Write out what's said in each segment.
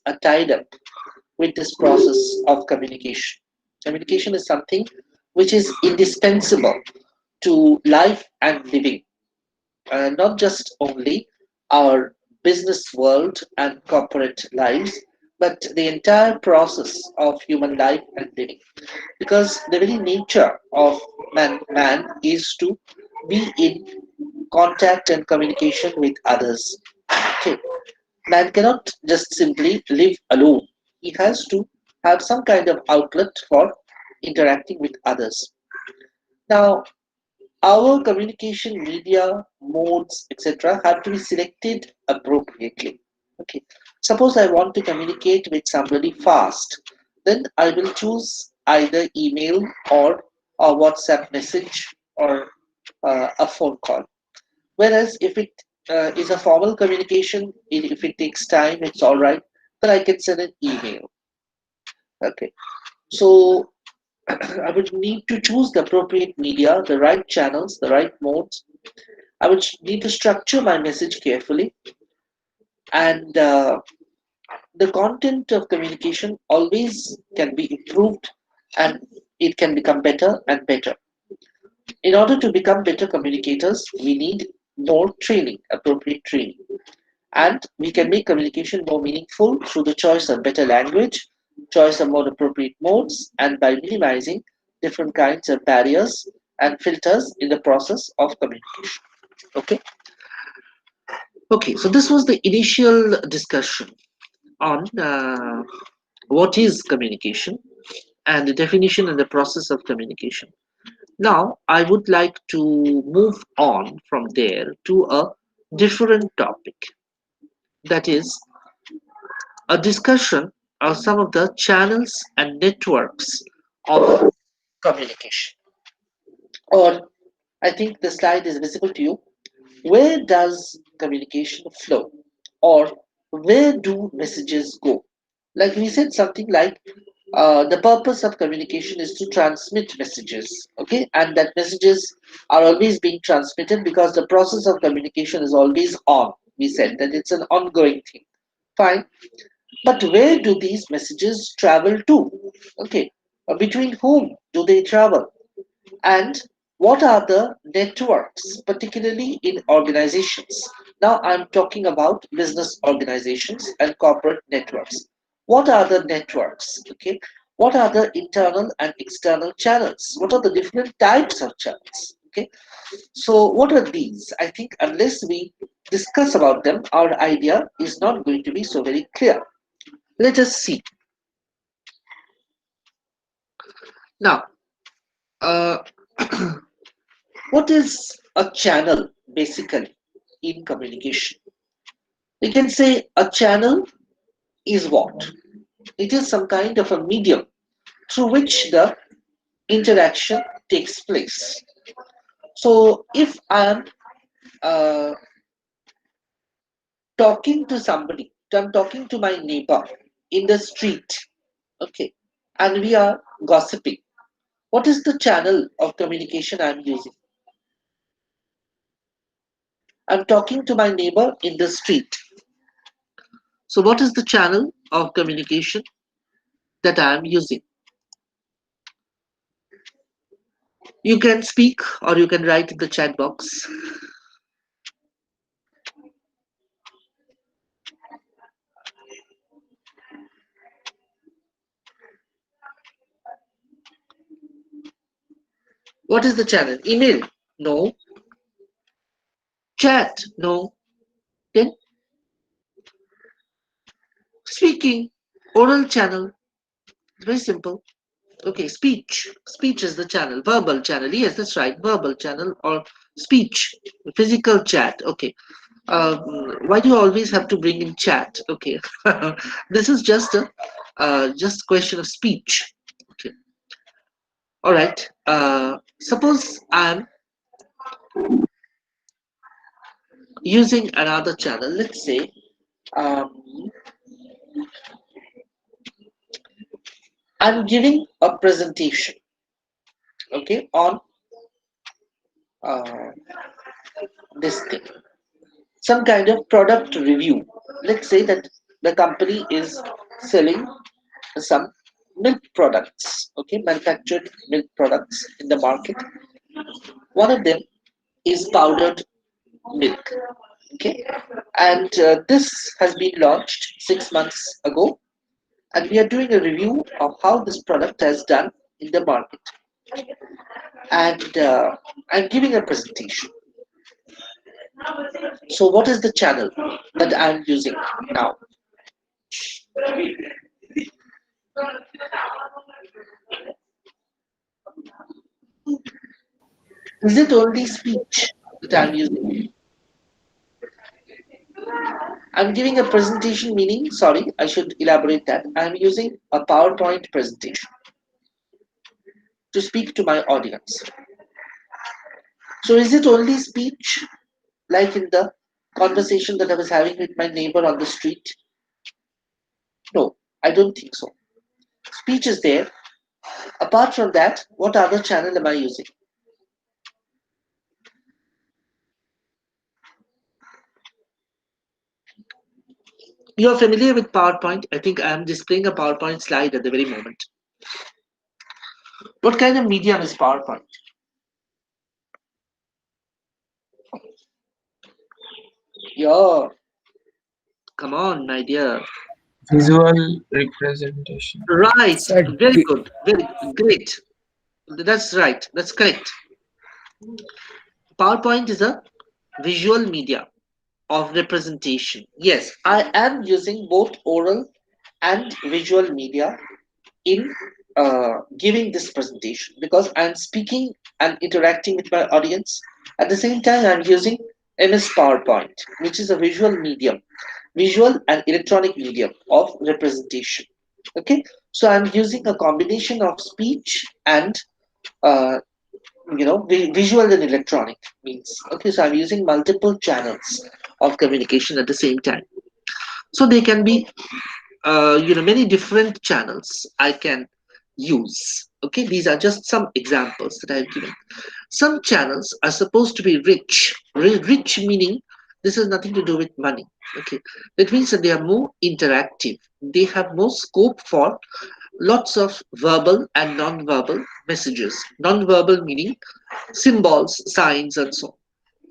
are tied up with this process of communication. Communication is something which is indispensable to life and living, not just only our business world and corporate lives, but the entire process of human life and living. Because the very nature of man is to be in contact and communication with others. Okay. Man cannot just simply live alone. He has to have some kind of outlet for interacting with others. Now, our communication media modes, etc., have to be selected appropriately. Okay. Suppose I want to communicate with somebody fast, then I will choose either email or a WhatsApp message or a phone call. Whereas if it is a formal communication, if it takes time, it's all right. Then I can send an email. Okay. So I would need to choose the appropriate media, the right channels, the right modes. I would need to structure my message carefully, and the content of communication always can be improved, and it can become better and better. In order to become better communicators, we need more training, appropriate training. And we can make communication more meaningful through the choice of better language, choice of more appropriate modes, and by minimizing different kinds of barriers and filters in the process of communication. Okay. Okay. So this was the initial discussion on what is communication and the definition and the process of communication. Now, I would like to move on from there to a different topic, that is a discussion of some of the channels and networks of communication. Or, I think the slide is visible to you. Where does communication flow? Or, where do messages go? Like we said, something like the purpose of communication is to transmit messages, okay? And that messages are always being transmitted because the process of communication is always on. We said that it's an ongoing thing. Fine. But where do these messages travel to? Okay. Between whom do they travel? And what are the networks, particularly in organizations? Now I'm talking about business organizations and corporate networks. What are the networks? Okay. What are the internal and external channels? What are the different types of channels? Okay. So what are these? I think unless we discuss about them, our idea is not going to be so very clear. Let us see. Now, uh, what is a channel basically in communication? We can say a channel is what? It is some kind of a medium through which the interaction takes place. So if I am uh, talking to somebody, I'm talking to my neighbor in the street, okay, and we are gossiping, what is the channel of communication I'm using? I'm talking to my neighbor in the street. So what is the channel of communication that I am using? You can speak or you can write in the chat box. What is the channel? Email? No. Chat? No. Then speaking, oral channel. Very simple. Okay, speech. Speech is the channel. Verbal channel. Yes, that's right. Verbal channel or speech. Physical chat. Okay. Why do you always have to bring in chat? Okay. This is just question of speech. Okay. All right. Suppose I'm using another channel. Let's say um, I'm giving a presentation, okay, on uh, this thing, some kind of product review. Let's say that The company is selling some milk products, okay, manufactured milk products in the market. One of them is powdered milk, okay, and this has been launched 6 months ago, and we are doing a review of how this product has done in the market, and I'm giving a presentation. So what is the channel that I'm using now? Is it only speech that I'm using? I'm giving a presentation, meaning, sorry, I should elaborate that. I'm using a PowerPoint presentation to speak to my audience. So is it only speech, like in the conversation that I was having with my neighbor on the street? No, I don't think so. Speech is there. Apart from that, what other channel am I using? You're familiar with PowerPoint. I think I'm displaying a PowerPoint slide at the very moment. What kind of medium is PowerPoint? Yeah, come on, my dear. Visual representation. Right, It's a very good, very great. That's right, that's correct. PowerPoint is a visual media of representation. Yes, I am using both oral and visual media in giving this presentation because I'm speaking and interacting with my audience. At the same time, I'm using MS PowerPoint, which is a visual medium, visual and electronic medium of representation. Okay, so I'm using a combination of speech and uh, visual and electronic means. Okay, so I'm using multiple channels of communication at the same time. So they can be many different channels I can use. Okay, these are just some examples that I've given. Some channels are supposed to be rich. Rich meaning this has nothing to do with money. Okay, that means that they are more interactive. They have more scope for lots of verbal and non-verbal messages. Non-verbal meaning symbols, signs, and so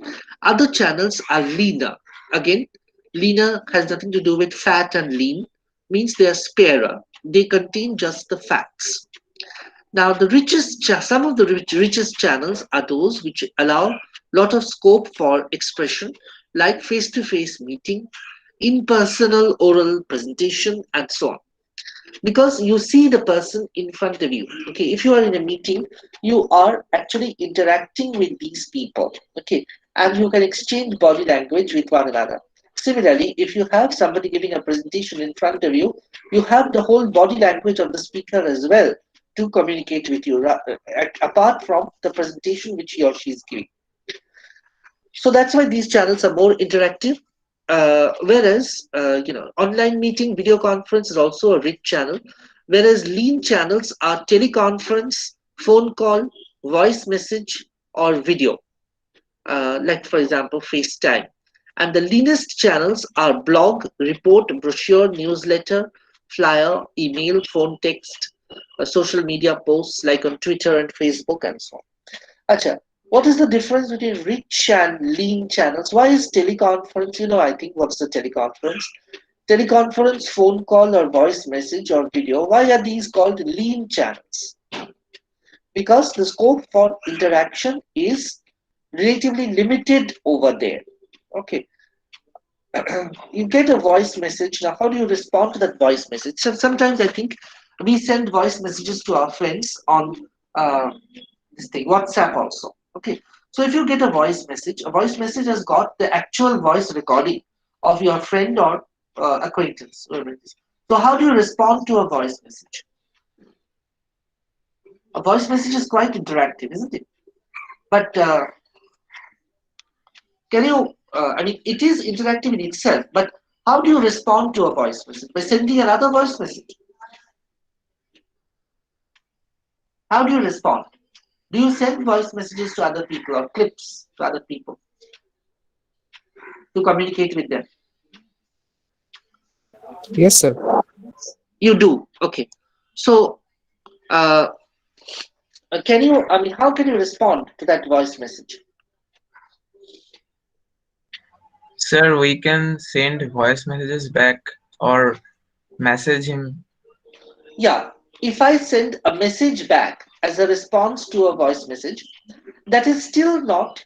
on. Other channels are leaner. Again, leaner has nothing to do with fat and lean, means they are sparer. They contain just the facts. Now, some of the richest channels are those which allow lot of scope for expression, like face-to-face meeting, impersonal oral presentation, and so on, because you see the person in front of you. Okay, if you are in a meeting, you are actually interacting with these people. Okay, and you can exchange body language with one another. Similarly, if you have somebody giving a presentation in front of you, you have the whole body language of the speaker as well to communicate with you, apart from the presentation which he or she is giving. So that's why these channels are more interactive. Whereas online meeting, video conference is also a rich channel. Whereas lean channels are teleconference, phone call, voice message, or video, like for example FaceTime. And the leanest channels are blog, report, brochure, newsletter, flyer, email, phone, text, social media posts like on Twitter and Facebook, and so on. Acha, what is the difference between rich and lean channels? Why is teleconference? I think what's the teleconference? Teleconference, phone call, or voice message or video. Why are these called lean channels? Because the scope for interaction is relatively limited over there. Okay, you get a voice message. Now, how do you respond to that voice message? So sometimes I think we send voice messages to our friends on uh, this thing, WhatsApp also. Okay, so if you get a voice message has got the actual voice recording of your friend or acquaintance. So how do you respond to a voice message? A voice message is quite interactive, isn't it? But can you? I mean, it is interactive in itself. But how do you respond to a voice message? By sending another voice message. How do you respond? Do you send voice messages to other people or clips to other people to communicate with them? Yes, sir. You do. Okay. So, uh, can you? I mean, how can you respond to that voice message? Sir, we can send voice messages back or message him. Yeah. If I send a message back as a response to a voice message, that is still not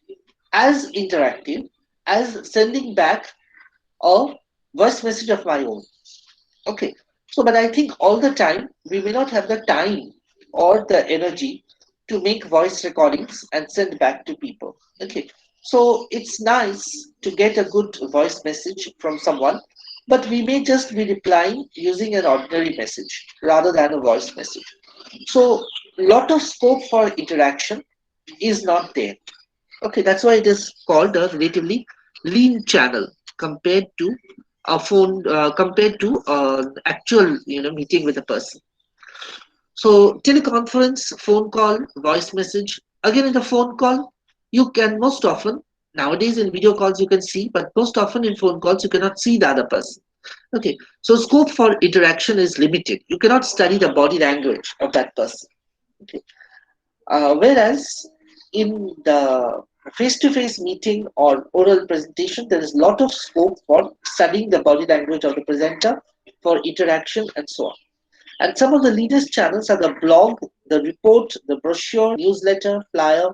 as interactive as sending back a voice message of my own. Okay. So, but I think all the time we may not have the time or the energy to make voice recordings and send back to people. Okay. So it's nice to get a good voice message from someone, but we may just be replying using an ordinary message rather than a voice message. So, lot of scope for interaction is not there. Okay, that's why it is called a relatively lean channel compared to a phone, compared to actual meeting with a person. So teleconference, phone call, voice message. Again, in the phone call, you can most often nowadays in video calls you can see, but most often in phone calls you cannot see the other person. Okay, so scope for interaction is limited. You cannot study the body language of that person. Okay. Whereas in the face-to-face meeting or oral presentation, there is a lot of scope for studying the body language of the presenter, for interaction, and so on. And some of the latest channels are the blog, the report, the brochure, newsletter, flyer,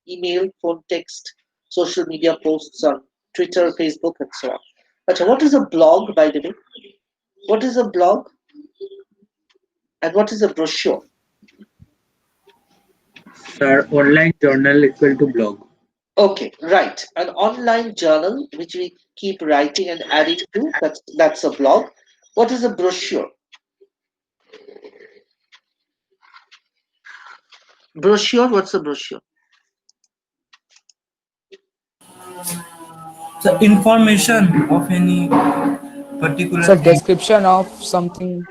email, phone text, social media posts on Twitter, Facebook, and so on. But what is a blog, by the way? What is a blog and what is a brochure? Sir, online journal equal to blog. Okay, right. An online journal which we keep writing and adding to, that's a blog. What is a brochure? Brochure, what's a brochure? The information of any particular Sir, thing. description of something.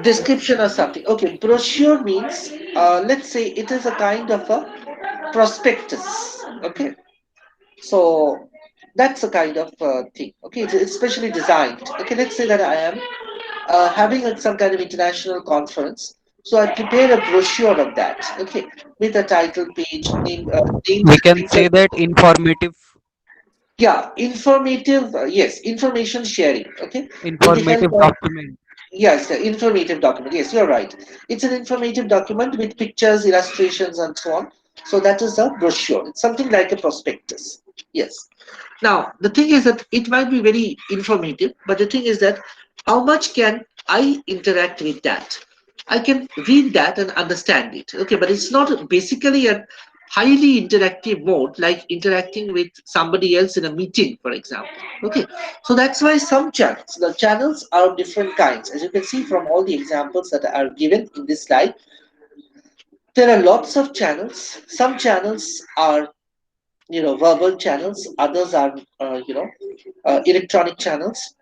Description or something. Okay, brochure means, let's say it is a kind of a prospectus. Okay, so that's a kind of thing. Okay, it's specially designed. Okay, let's say that I am having some kind of international conference. So I prepare a brochure of that. Okay, with a title page, named We can speaker. say that informative Yeah, informative. Yes, information sharing. Okay, with the help informative of document. yes, the informative document. Yes, you're right. It's an informative document with pictures, illustrations, and so on. So that is a brochure. It's something like a prospectus. Yes. Now, the thing is that it might be very informative, but the thing is that how much can I interact with that? I can read that and understand it. Okay, but it's not basically a highly interactive mode like interacting with somebody else in a meeting, for example. Okay, so that's why some channels, the channels are of different kinds. As you can see from all the examples that are given in this slide, there are lots of channels. Some channels are verbal channels, others are electronic channels.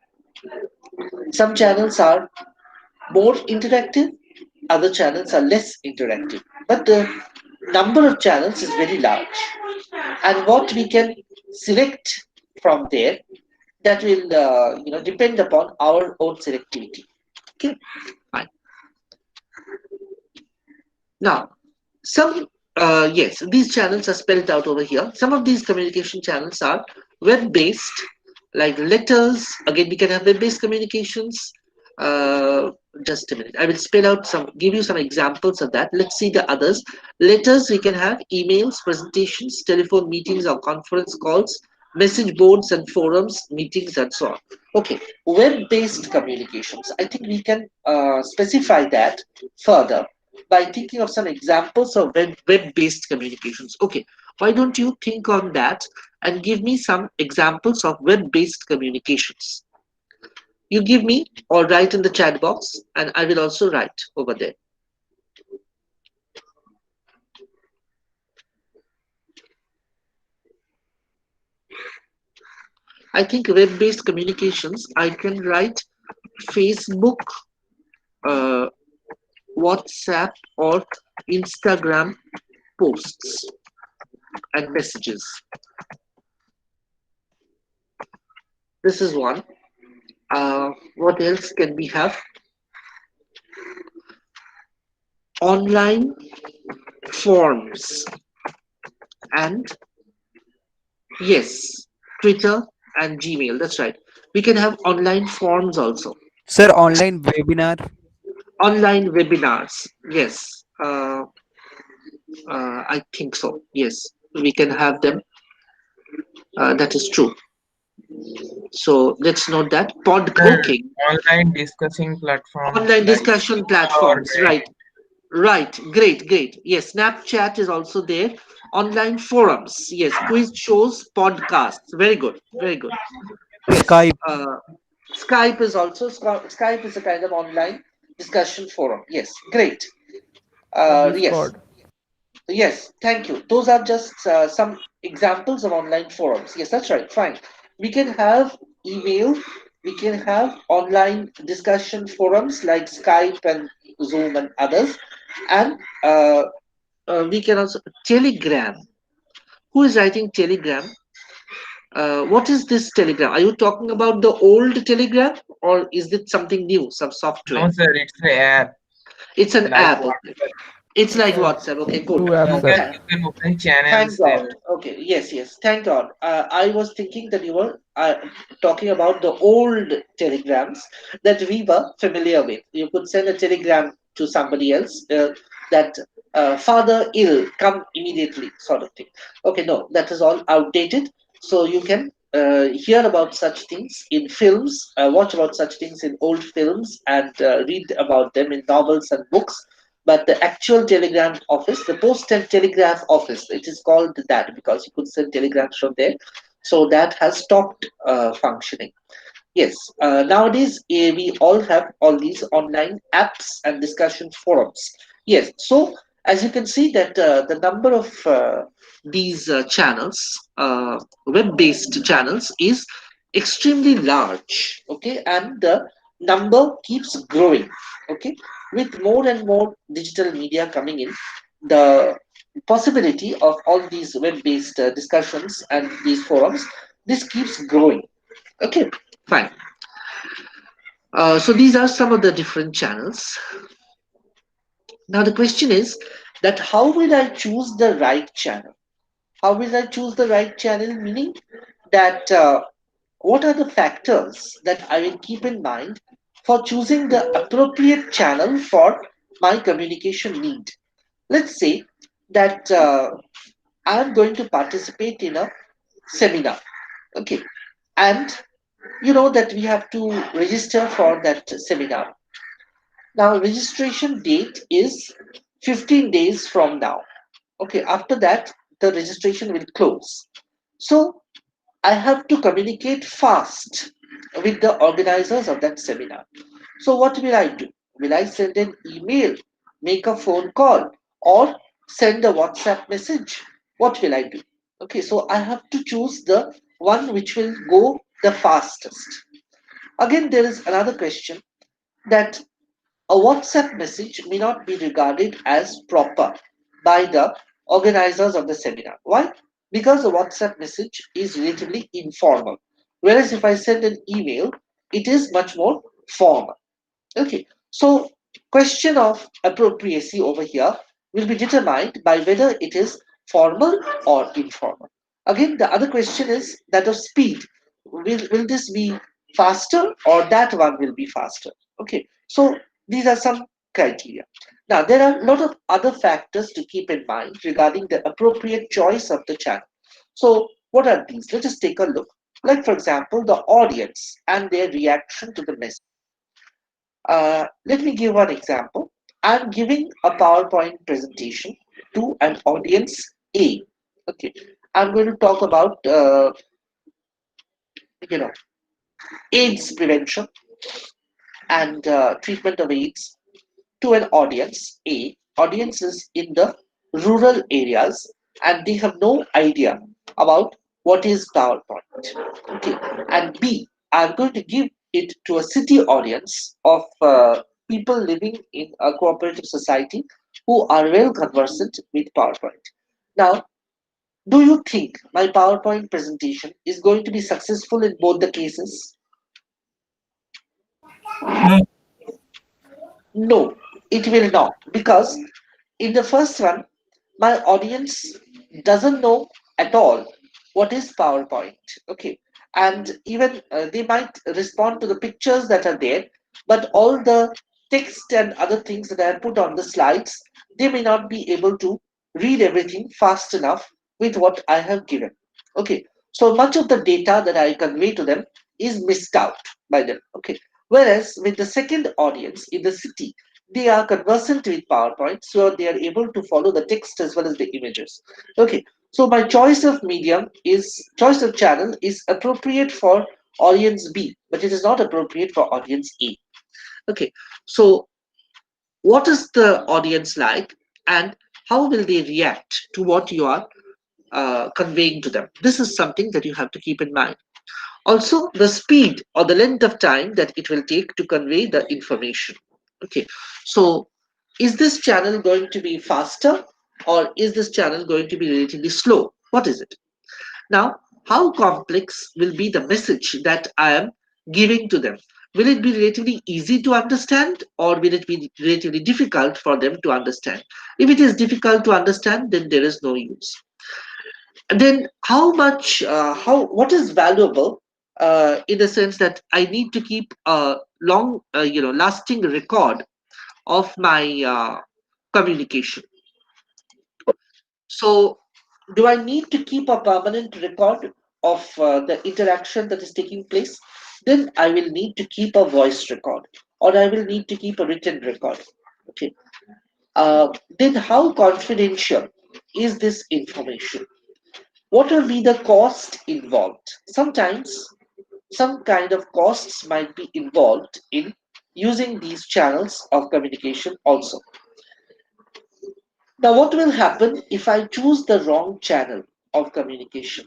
Some channels are more interactive, other channels are less interactive, but the number of channels is very large, and what we can select from there, that will depend upon our own selectivity. Okay, fine. Now, some yes, these channels are spelled out over here. Some of these communication channels are web-based, like letters. Again, we can have web-based communications. Just a minute. I will spell out give you some examples of that. Let's see the others. Letters, we can have emails, presentations, telephone meetings or conference calls, message boards and forums, meetings, and so on. Okay, web-based communications. I think we can specify that further by thinking of some examples of web-based communications. Okay, why don't you think on that and give me some examples of web-based communications? You give me or write in the chat box, and I will also write over there. I think web-based communications, I can write Facebook, uh, WhatsApp, or Instagram posts and messages. This is one. What else can we have? Online forms and yes, Twitter and Gmail. That's right. We can have online forms also. Sir, online webinar. Online webinars. Yes, I think so. Yes, we can have them. That is true. So let's note that. Pod Sir, cooking, online discussing platforms online like discussion or platforms. Right, right. Great, great. Yes, Snapchat is also there. Online forums. Yes, quiz shows, podcasts. Very good, very good. Yes. Skype. Skype is also Skype is a kind of online discussion forum. Yes, great. Yes, Discord. yes. Thank you. Those are just some examples of online forums. Yes, that's right. Fine. We can have email. We can have online discussion forums like Skype and Zoom and others, and we can also Telegram. Who is writing Telegram? What is this Telegram? Are you talking about the old Telegram or is it something new, some software? no sir, it's a app It's an like app. Okay. WhatsApp. It's like Yes, WhatsApp. Okay, good. two apps, You sir. can you can open Thank channels God. there. Okay, yes, yes. Thank God. I was thinking that you were talking about the old telegrams that we were familiar with. You could send a telegram to somebody else that father ill, come immediately, sort of thing. Okay, no, that is all outdated. So you can hear about such things in films, watch about such things in old films, and read about them in novels and books, but the actual telegram office, the post and telegraph office, it is called that because you could send telegrams from there. So that has stopped functioning. Yes, nowadays we all have all these online apps and discussion forums. Yes, so as you can see that the number of these channels, web-based channels, is extremely large. Okay, and the number keeps growing. Okay, with more and more digital media coming in, the possibility of all these web-based discussions and these forums, this keeps growing. Okay, fine. So these are some of the different channels. Now the question is that how will I choose the right channel? How will I choose the right channel? Meaning that what are the factors that I will keep in mind for choosing the appropriate channel for my communication need? Let's say that I am going to participate in a seminar. Okay, and you know that we have to register for that seminar. Now, registration date is 15 days from now. Okay, after that, the registration will close. So, I have to communicate fast with the organizers of that seminar. So, what will I do? Will I send an email, make a phone call, or send a WhatsApp message? What will I do? Okay, so I have to choose the one which will go the fastest. Again, there is another question that a WhatsApp message may not be regarded as proper by the organizers of the seminar. Why? Because a WhatsApp message is relatively informal. Whereas if I send an email, it is much more formal. Okay. So question of appropriacy over here will be determined by whether it is formal or informal. Again, the other question is that of speed. Will this be faster or that one will be faster? Okay. So these are some criteria. Now, there are a lot of other factors to keep in mind regarding the appropriate choice of the channel. So, what are these? Let us take a look. Like, for example, the audience and their reaction to the message. Let me give one example. I'm giving a PowerPoint presentation to an audience A. Okay, I'm going to talk about you know AIDS prevention and treatment of AIDS to an audience A. Audience is in the rural areas and they have no idea about what is PowerPoint. Okay, and B. I'm going to give it to a city audience of people living in a cooperative society who are well conversant with PowerPoint. Now, do you think my PowerPoint presentation is going to be successful in both the cases? No. No, it will not, because in the first one, my audience doesn't know at all what is PowerPoint. Okay, and even they might respond to the pictures that are there, but all the text and other things that I have put on the slides, they may not be able to read everything fast enough with what I have given. Okay, so much of the data that I convey to them is missed out by them. Okay, whereas with the second audience in the city, they are conversant with PowerPoint, so they are able to follow the text as well as the images. Okay, so my choice of channel is appropriate for audience B, but it is not appropriate for audience A. Okay, so what is the audience like, and how will they react to what you are conveying to them? This is something that you have to keep in mind. Also, the speed or the length of time that it will take to convey the information. Okay, so is this channel going to be faster, or is this channel going to be relatively slow? What is it? Now, how complex will be the message that I am giving to them? Will it be relatively easy to understand, or will it be relatively difficult for them to understand? If it is difficult to understand, then there is no use. And then what is valuable, in the sense that I need to keep a long, lasting record of my communication. So, do I need to keep a permanent record of the interaction that is taking place? Then I will need to keep a voice record, or I will need to keep a written record. Okay. Then how confidential is this information? What will be the cost involved? Sometimes some kind of costs might be involved in using these channels of communication also. Now, what will happen if I choose the wrong channel of communication?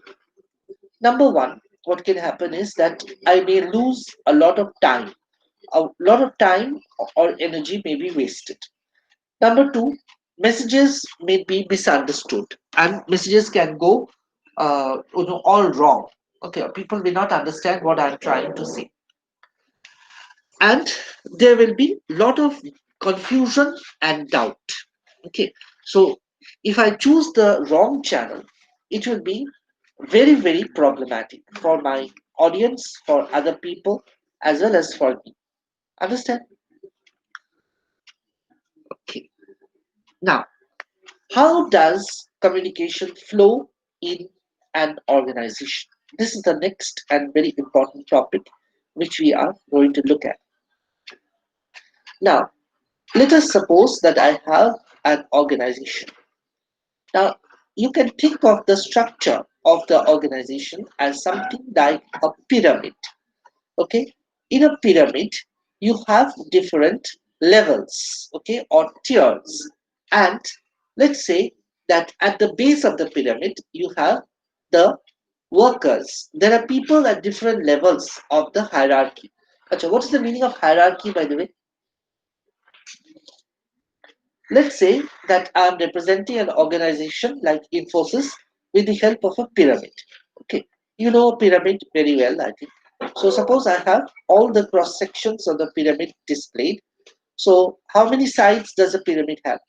Number one, what can happen is that I may lose a lot of time. A lot of time or energy may be wasted. Number two, messages may be misunderstood, and messages can go all wrong. Okay, people may not understand what I'm trying to say, and there will be a lot of confusion and doubt. Okay, so if I choose the wrong channel, it will be very, very problematic for my audience, for other people, as well as for me. Understand? Okay. Now, how does communication flow in an organization? This is the next and very important topic which we are going to look at. Now, let us suppose that I have an organization. Now, you can think of the structure of the organization as something like a pyramid. Okay, in a pyramid, you have different levels, okay, or tiers. And let's say that at the base of the pyramid, you have the workers. There are people at different levels of the hierarchy. Achha, what is the meaning of hierarchy, by the way? Let's say that I'm representing an organization like Infosys with the help of a pyramid. Okay, you know a pyramid very well, I think. So suppose I have all the cross sections of the pyramid displayed. So how many sides does a pyramid have?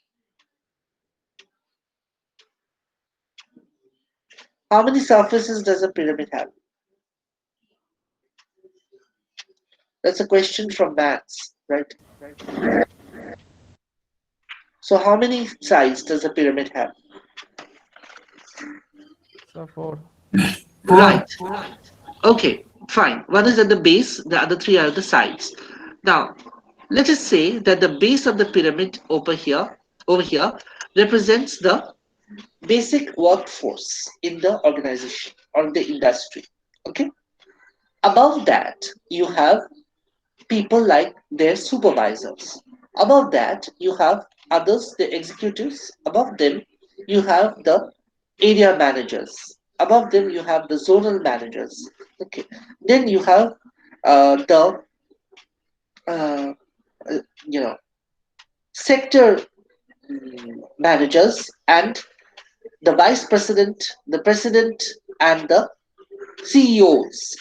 How many surfaces does a pyramid have? That's a question from maths, right? So how many sides does a pyramid have? So four. Four. Right. Okay, fine. One is at the base, the other three are the sides. Now, let us say that the base of the pyramid over here represents the basic workforce in the organization or the industry. Okay. Above that, you have people like their supervisors. Above that, you have others, the executives. Above them, you have the area managers. Above them, you have the zonal managers. Okay. Then you have the uh, uh, you know sector managers, and the vice president, the president, and the CEOs.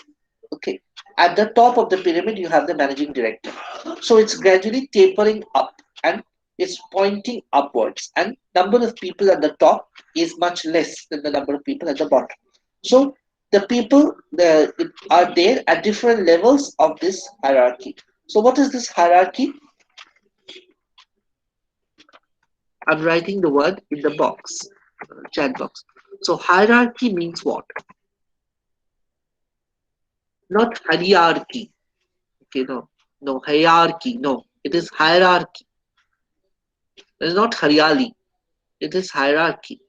Okay. At the top of the pyramid, you have the managing director. So it's gradually tapering up and it's pointing upwards. And number of people at the top is much less than the number of people at the bottom. So the people are there at different levels of this hierarchy. So what is this hierarchy? I'm writing the word in the box, chat box. So hierarchy means what? Not hierarchy. Okay, no hierarchy. No, it is hierarchy. It is not Haryali. It is hierarchy.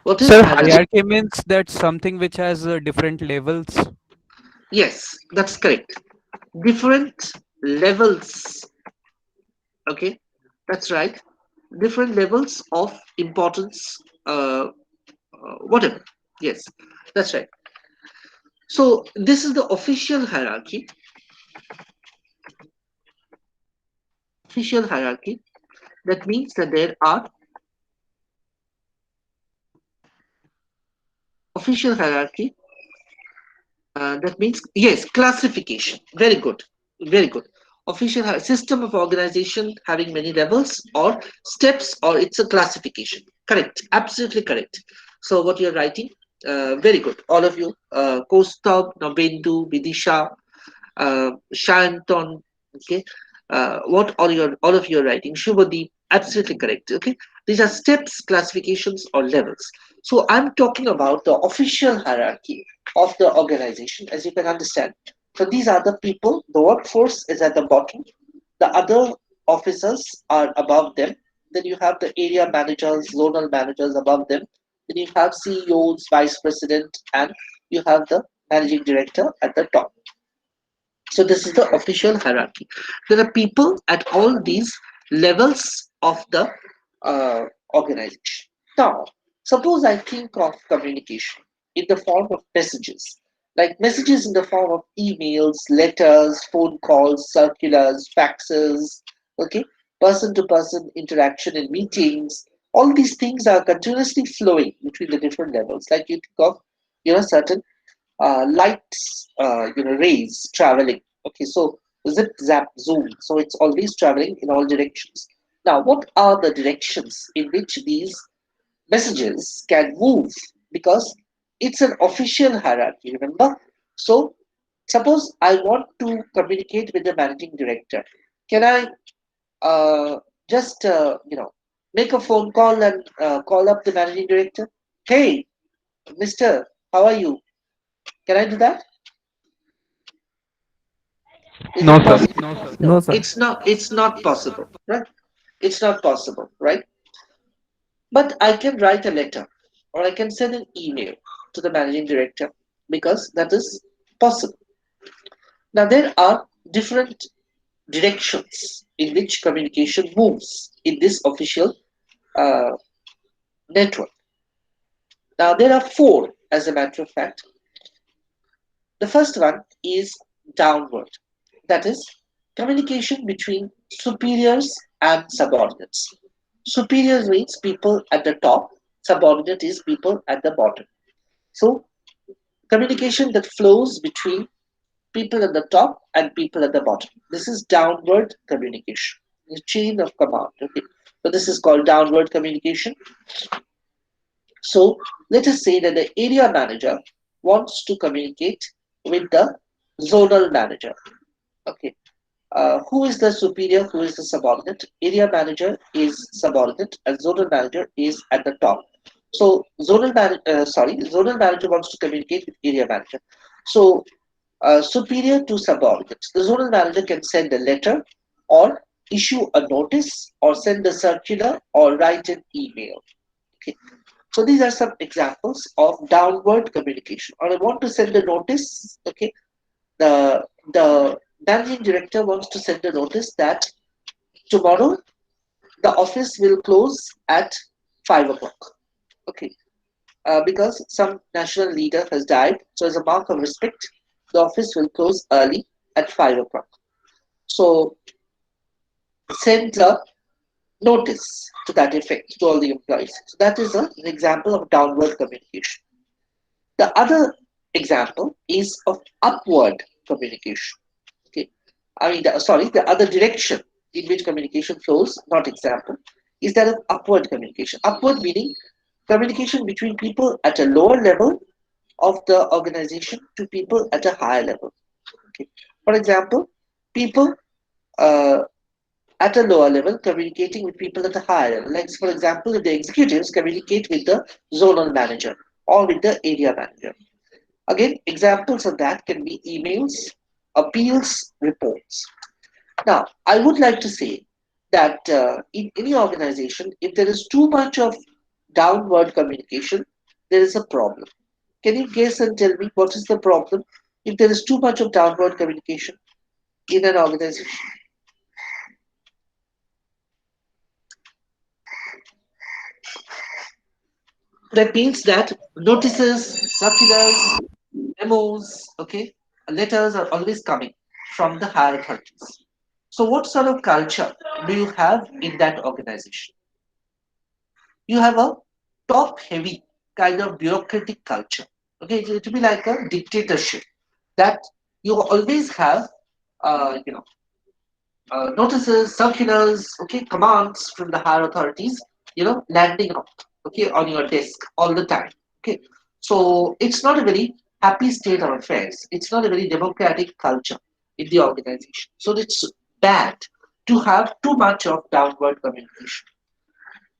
What is Sir, hierarchy? hierarchy means that something which has different levels. Yes, that's correct. Different levels. Okay, that's right. Different levels of importance. Whatever. Yes, that's right. So this is the official hierarchy. Official hierarchy. That means that there are official hierarchy. That means yes, classification. Very good, very good. Official system of organization having many levels or steps, or it's a classification. Correct, absolutely correct. So what you're writing, very good. All of you, Kostab, Nabendu, Vidisha, Shanton, okay. What all of you are writing, Shubhadeep, absolutely correct. Okay, these are steps, classifications, or levels. So I'm talking about the official hierarchy of the organization, as you can understand. So these are the people. The workforce is at the bottom. The other officers are above them. Then you have the area managers, zonal managers above them. Then you have CEOs, vice president, and you have the managing director at the top. So this is the official hierarchy. There are people at all these levels of the organization. Now, suppose I think of communication in the form of messages, like messages in the form of emails, letters, phone calls, circulars, faxes, okay, person-to-person interaction in meetings. All these things are continuously flowing between the different levels. Like you think of, certain lights, rays traveling. Okay, so zip, zap, zoom. So it's always traveling in all directions. Now, what are the directions in which these messages can move? Because it's an official hierarchy, remember? So, suppose I want to communicate with the managing director. Can I just, make a phone call and call up the managing director? Hey, Mister, how are you? Can I do that? Is No, it sir. possible? No, No, sir. it's not possible, right? It's not possible, right? But I can write a letter or I can send an email to the managing director because that is possible. Now there are different directions in which communication moves in this official uh, network. Now there are four, as a matter of fact. The first one is downward. That is communication between superiors and subordinates. Superiors means people at the top, subordinate is people at the bottom. So, communication that flows between people at the top and people at the bottom. This is downward communication, the chain of command. Okay, so this is called downward communication. So, let us say that the area manager wants to communicate with the zonal manager. Okay, who is the superior, who is the subordinate? Area manager is subordinate and zonal manager is at the top. So zonal manager wants to communicate with area manager. So superior to subordinate, the zonal manager can send a letter or issue a notice or send a circular or write an email. Okay. So these are some examples of downward communication. Or I want to send a notice. Okay, the managing director wants to send a notice that tomorrow the office will close at 5 o'clock. Okay, because some national leader has died, so as a mark of respect, the office will close early at 5 o'clock. So send a notice to that effect to all the employees. So that is an example of downward communication. The other example is of upward communication. Okay, I mean, sorry, the other direction in which communication flows, not example, is that of upward communication. Upward meaning communication between people at a lower level of the organization to people at a higher level. Okay. For example, people uh, at a lower level communicating with people at a higher level. Like, for example, if the executives communicate with the zonal manager or with the area manager. Again, examples of that can be emails, appeals, reports. Now, I would like to say that in any organization, if there is too much of downward communication, there is a problem. Can you guess and tell me what is the problem if there is too much of downward communication in an organization? That means that notices, circulars, memos, okay, letters are always coming from the higher authorities. So, what sort of culture do you have in that organization? You have a top heavy kind of bureaucratic culture. Okay, it will be like a dictatorship that you always have, you know, notices, circulars, okay, commands from the higher authorities, landing on, okay, on your desk all the time. Okay, so it's not a very happy state of affairs. It's not a very democratic culture in the organization. So it's bad to have too much of downward communication.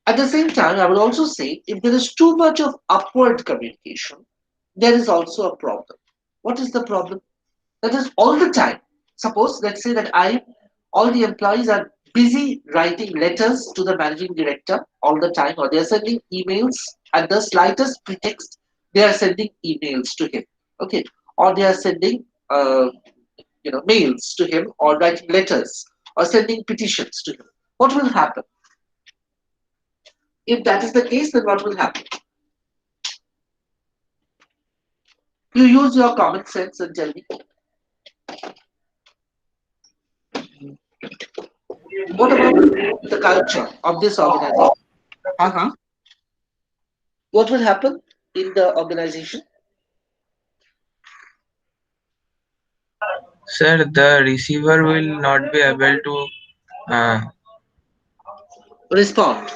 At the same time, I will also say if there is too much of upward communication, there is also a problem. What is the problem? That is all the time. Suppose, let's say that all the employees are busy writing letters to the managing director all the time, or they're sending emails at the slightest pretext, they are sending emails to him. Okay. Or they are sending, mails to him, or writing letters, or sending petitions to him. What will happen? If that is the case, then what will happen? You use your common sense and tell me, what about the culture of this organization? Uh-huh. What will happen in the organization? Sir, the receiver will not be able to uh, Respond.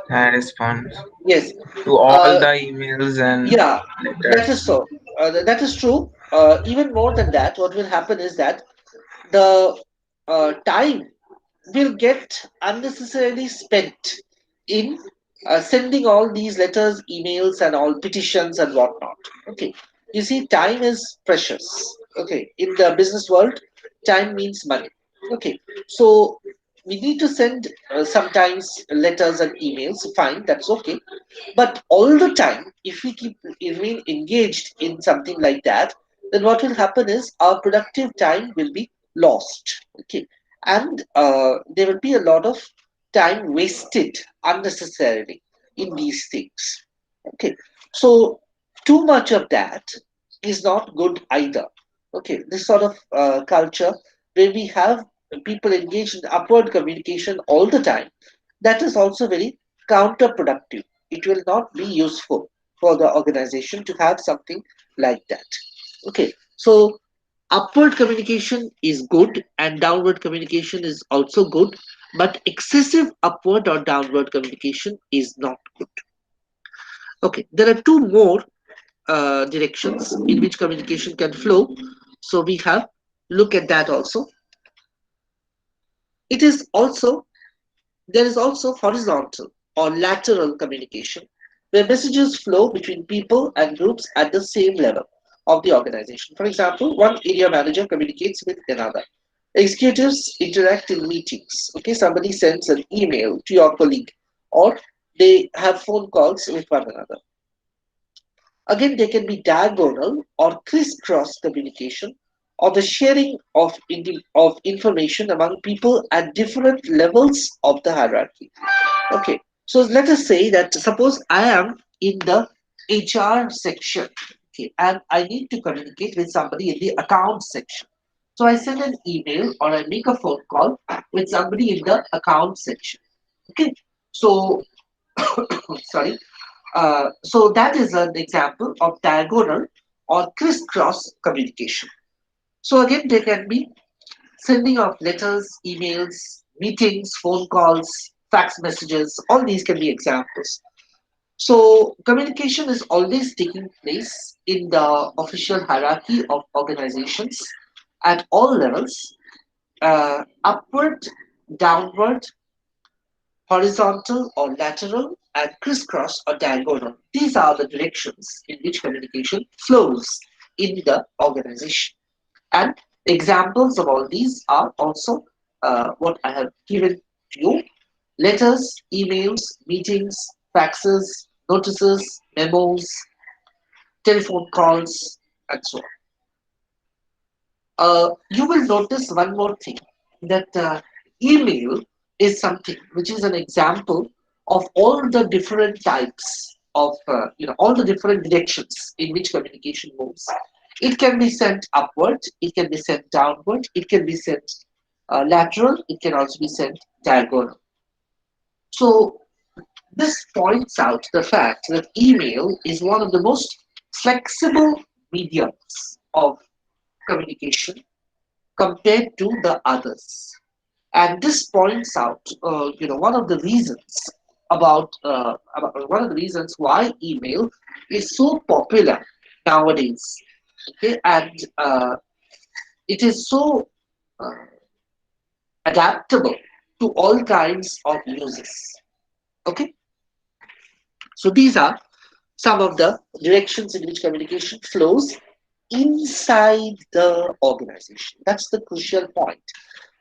respond Yes. to all Uh, the emails and yeah, that is letters. so. That is true. Even more than that, what will happen is that the time will get unnecessarily spent in sending all these letters, emails, and all petitions and whatnot. Okay, you see, time is precious. Okay, in the business world, time means money. Okay, so we need to send sometimes letters and emails. Fine, that's okay. But all the time, if we keep remain engaged in something like that, then what will happen is our productive time will be lost. Okay, and there will be a lot of time wasted unnecessarily in these things. Okay, so too much of that is not good either. Okay, this sort of culture where we have people engaged in upward communication all the time, that is also very counterproductive. It will not be useful for the organization to have something like that. Okay, so upward communication is good and downward communication is also good, but excessive upward or downward communication is not good. Okay, there are two more directions in which communication can flow. So we have look at that also. It is also There is also horizontal or lateral communication, where messages flow between people and groups at the same level of the organization. For example, one area manager communicates with another. Executives interact in meetings. Okay, somebody sends an email to your colleague, or they have phone calls with one another. Again, they can be diagonal or crisscross communication, or the sharing of information among people at different levels of the hierarchy. Okay, so let us say that suppose I am in the HR section, okay, and I need to communicate with somebody in the account section. So I send an email or I make a phone call with somebody in the account section. Okay, so sorry. So that is an example of diagonal or crisscross communication. So again, there can be sending of letters, emails, meetings, phone calls, fax messages, all these can be examples. So communication is always taking place in the official hierarchy of organizations at all levels, upward, downward, horizontal or lateral, and crisscross or diagonal. These are the directions in which communication flows in the organization. And examples of all these are also what I have given to you: letters, emails, meetings, faxes, notices, memos, telephone calls, and so on. You will notice one more thing, that email is something which is an example of all the different types of, all the different directions in which communication moves. It can be sent upward, it can be sent downward, it can be sent lateral, it can also be sent diagonal. So this points out the fact that email is one of the most flexible mediums of communication compared to the others. And this points out, one of the reasons about one of the reasons why email is so popular nowadays. Okay, and it is so uh, adaptable to all kinds of uses. Okay, so these are some of the directions in which communication flows inside the organization. That's the crucial point.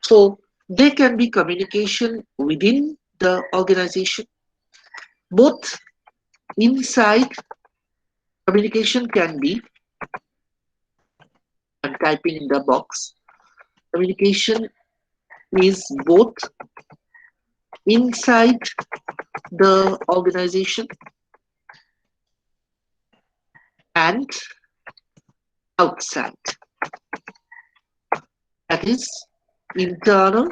So there can be communication within the organization, both inside. Communication can be, I'm typing in the box, communication is both inside the organization and outside. That is internal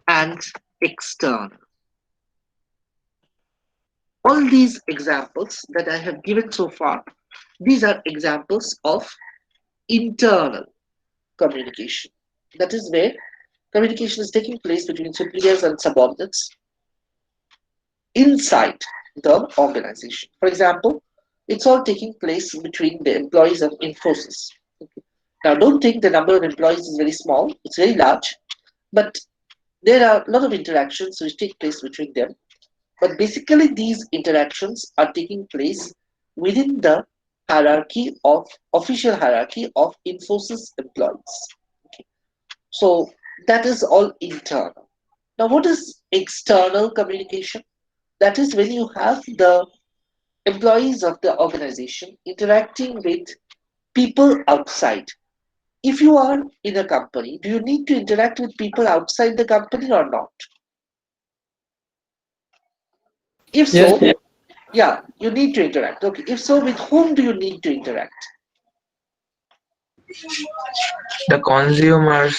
and external. All these examples that I have given so far, these are examples of internal communication. That is where communication is taking place between superiors and subordinates inside the organization. For example, it's all taking place between the employees of Infosys. Okay. Now, don't think the number of employees is very small, it's very large, but there are a lot of interactions which take place between them. But basically, these interactions are taking place within the hierarchy of official hierarchy of Infosys employees. Okay. So that is all internal. Now, what is external communication? That is when you have the employees of the organization interacting with people outside. If you are in a company, do you need to interact with people outside the company or not? If Yes. so, yeah, you need to interact. Okay, if so, with whom do you need to interact? The consumers.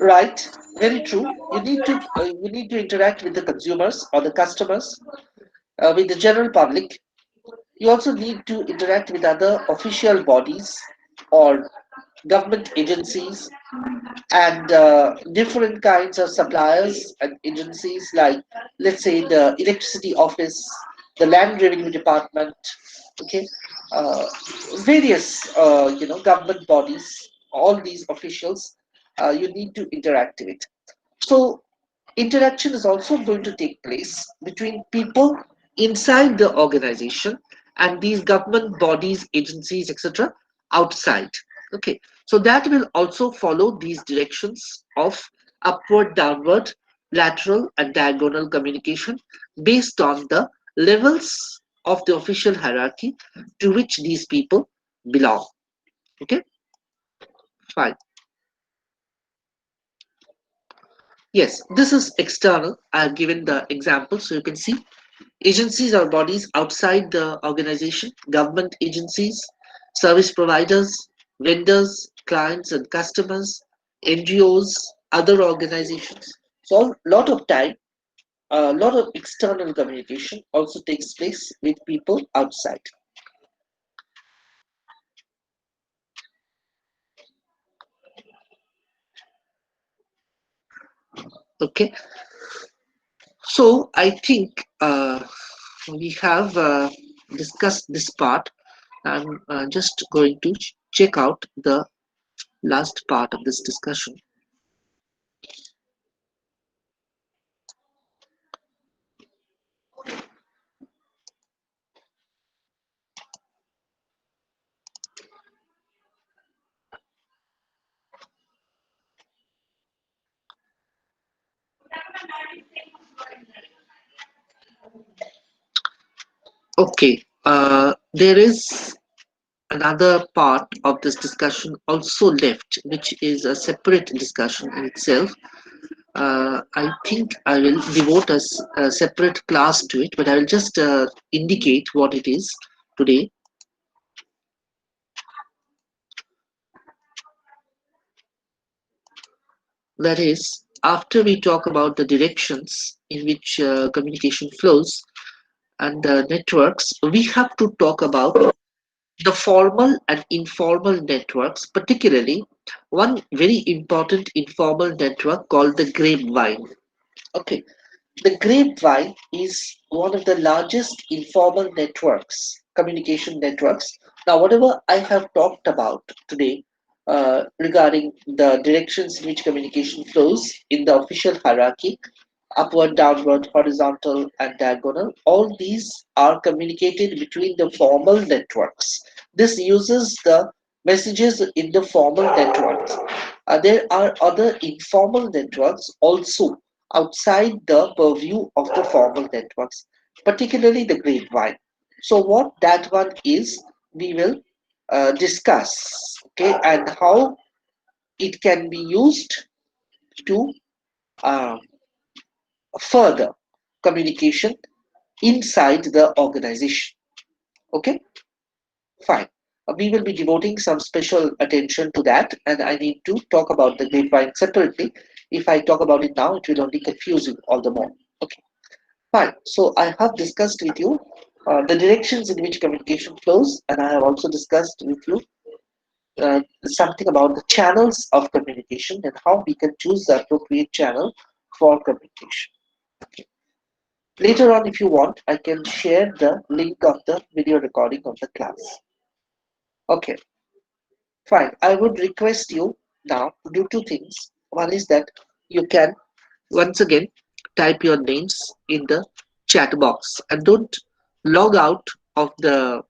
Right, very true. You need to interact with the consumers or the customers, with the general public. You also need to interact with other official bodies or government agencies and different kinds of suppliers and agencies, like, let's say, the electricity office, the land revenue department. Okay, uh, various government bodies, all these officials you need to interact with. So interaction is also going to take place between people inside the organization and these government bodies, agencies, etc., outside. Okay, so that will also follow these directions of upward, downward, lateral, and diagonal communication based on the levels of the official hierarchy to which these people belong. Okay, fine. Yes, this is external. I've given the example so you can see. Agencies or bodies outside the organization, government agencies, service providers, vendors, clients and customers, NGOs, other organizations. So a lot of time, a lot of external communication also takes place with people outside. Okay, so I think we have discussed this part. I'm just going to check out the last part of this discussion. Okay, there is another part of this discussion also left, which is a separate discussion in itself. I think I will devote a separate class to it, but I will just indicate what it is today. That is, after we talk about the directions in which communication flows and networks, we have to talk about the formal and informal networks, particularly one very important informal network called the grapevine. Okay, the grapevine is one of the largest informal networks, communication networks. Now, whatever I have talked about today regarding the directions in which communication flows in the official hierarchy, upward, downward, horizontal, and diagonal, all these are communicated between the formal networks. This uses the messages in the formal networks. There are other informal networks also outside the purview of the formal networks, particularly the grapevine. So, what that one is, we will discuss, okay, and how it can be used to uh, further communication inside the organization. Okay, fine. We will be devoting some special attention to that, and I need to talk about the grapevine separately. If I talk about it now, it will only confuse you all the more. Okay, fine. So I have discussed with you the directions in which communication flows, and I have also discussed with you something about the channels of communication and how we can choose the appropriate channel for communication. Later on, if you want, I can share the link of the video recording of the class. Okay, fine. I would request you now to do two things. One is that you can once again type your names in the chat box and don't log out of the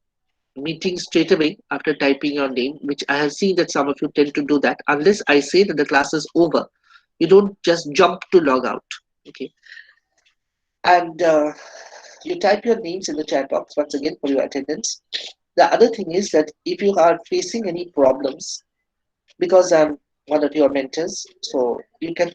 meeting straight away after typing your name, which I have seen that some of you tend to do that. Unless I say that the class is over, you don't just jump to log out. Okay, and you type your names in the chat box once again for your attendance. The other thing is that if you are facing any problems, because I'm one of your mentors, so you can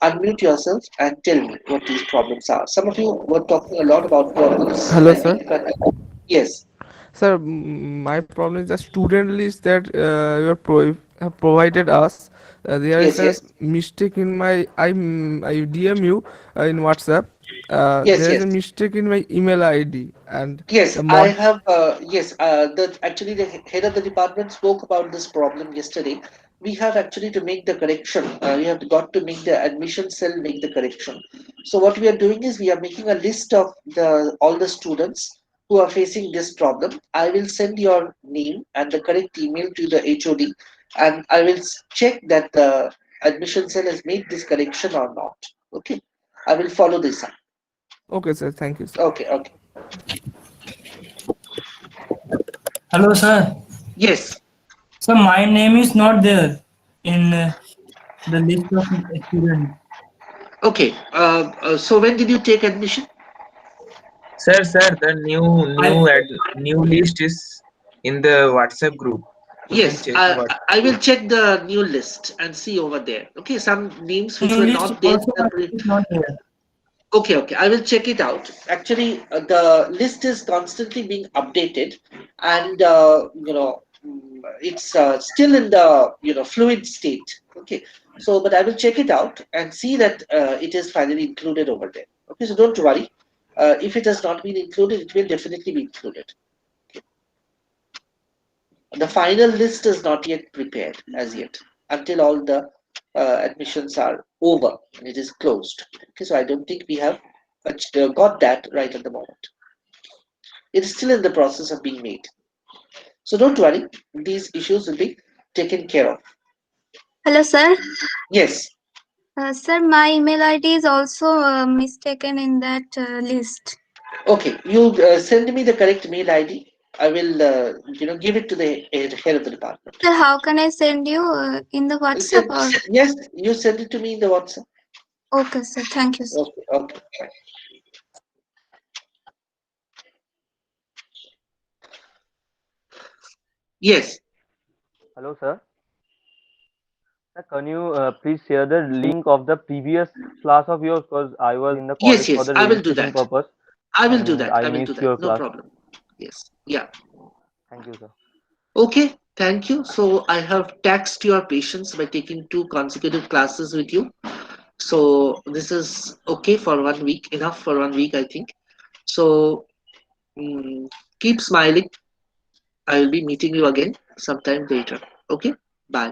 unmute yourself and tell me what these problems are. Some of you were talking a lot about problems Hello, sir. typing, but yes, Sir, my problem is the student list that you have provided us. There is yes, a yes, mistake in my I DM you in WhatsApp. yes, There is yes. a mistake in my email ID and Yes, the I mod. have. Yes, the actually the head of the department spoke about this problem yesterday. We have actually to make the correction. We have got to make the admission cell make the correction. So what we are doing is we are making a list of the all the students who are facing this problem. I will send your name and the correct email to the HOD, and I will check that the admission cell has made this correction or not. Okay, I will follow this up. Okay, sir. Thank you, sir. Okay, okay. Hello, sir. Yes. So my name is not there in the list of students. Okay. So when did you take admission? Sir, the I new list is in the WhatsApp group. You can Yes. check what. I will check the new list and see over there. Okay. Some names which new were list not there in also the my name is not there. Okay. Okay. I will check it out. Actually, the list is constantly being updated, and it's still in the fluid state. Okay. So, but I will check it out and see that it is finally included over there. Okay. So don't worry. If it has not been included, it will definitely be included. The final list is not yet prepared as yet until all the admissions are over and it is closed. Okay, so I don't think we have got that right at the moment. It is still in the process of being made. So don't worry, these issues will be taken care of. Hello, sir. Yes. Sir, my email ID is also mistaken in that list. Okay, you send me the correct mail ID. I will, give it to the head of the department. Sir, how can I send you in the WhatsApp or? Yes, you send it to me in the WhatsApp. Okay, sir. Thank you, sir. Okay, okay. Fine. Yes, Hello, sir. Sir, can you please share the link of the previous class of yours? Because I was in the college for yes, the I will do registration that. purpose I will do and that. I I will do missed that. your No class. problem. Yes, yeah. Thank you, sir. Okay, thank you. So I have taxed your patience by taking 2 consecutive classes with you. So this is okay for 1 week, enough for 1 week, I think. So keep smiling. I will be meeting you again sometime later. Okay, bye.